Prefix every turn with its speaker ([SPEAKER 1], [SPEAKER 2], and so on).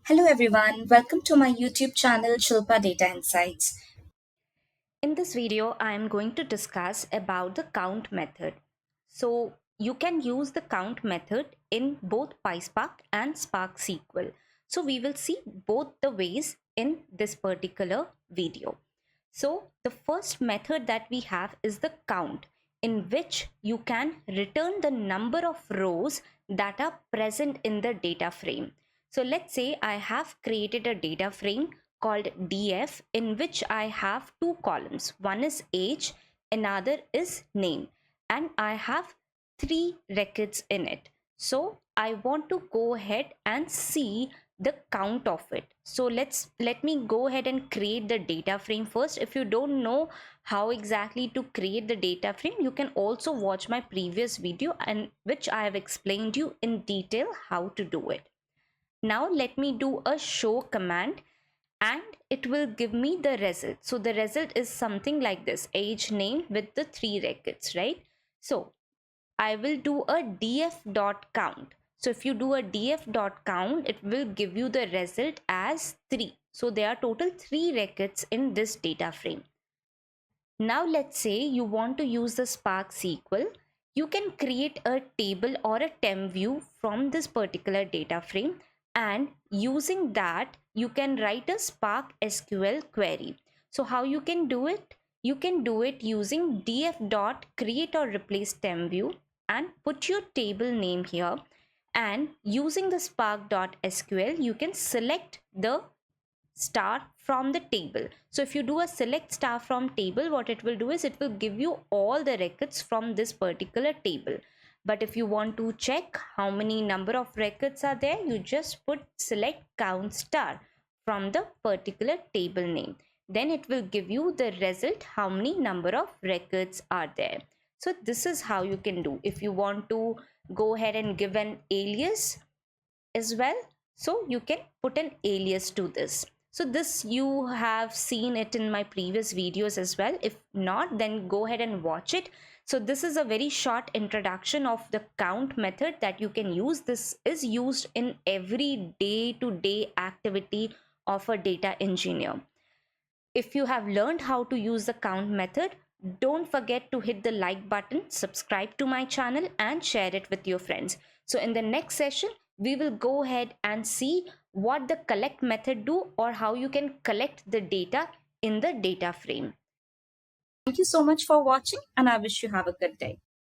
[SPEAKER 1] Hello everyone, welcome to my YouTube channel Shilpa Data Insights. In this video, I am going to discuss about the count method. So you can use the count method in both PySpark and Spark SQL. So we will see both the ways in this particular video. So the first method that we have is the count, in which you can return the number of rows that are present in the data frame. So let's say I have created a data frame called df in which I have two columns. One is age, another is name, and I have three records in it. So I want to go ahead and see the count of it. So let me go ahead and create the data frame first. If you don't know how exactly to create the data frame, you can also watch my previous video and which I have explained you in detail how to do it. Now let me do a show command and it will give me the result. So the result is something like this: age, name with the three records, right? So I will do a df.count. So if you do a df.count, it will give you the result as 3. So there are total 3 records in this data frame. Now let's say you want to use the Spark SQL. You can create a table or a temp view from this particular data frame, and using that you can write a Spark SQL query. So how you can do it? You can do it using df.create or replace temp view and put your table name here, and using the spark.sql you can select the star from the table. So if you do a select star from table, what it will do is it will give you all the records from this particular table. But if you want to check how many number of records are there, you just put select count star from the particular table name. Then it will give you the result how many number of records are there. So this is how you can do. If you want to go ahead and give an alias as well, so you can put an alias to this. So this you have seen it in my previous videos as well. If not, then go ahead and watch it. So this is a very short introduction of the count method that you can use. This is used in every day-to-day activity of a data engineer. If you have learned how to use the count method, don't forget to hit the like button, subscribe to my channel and share it with your friends. So in the next session, we will go ahead and see what the collect method do, or how you can collect the data in the data frame. Thank you so much for watching and I wish you have a good day.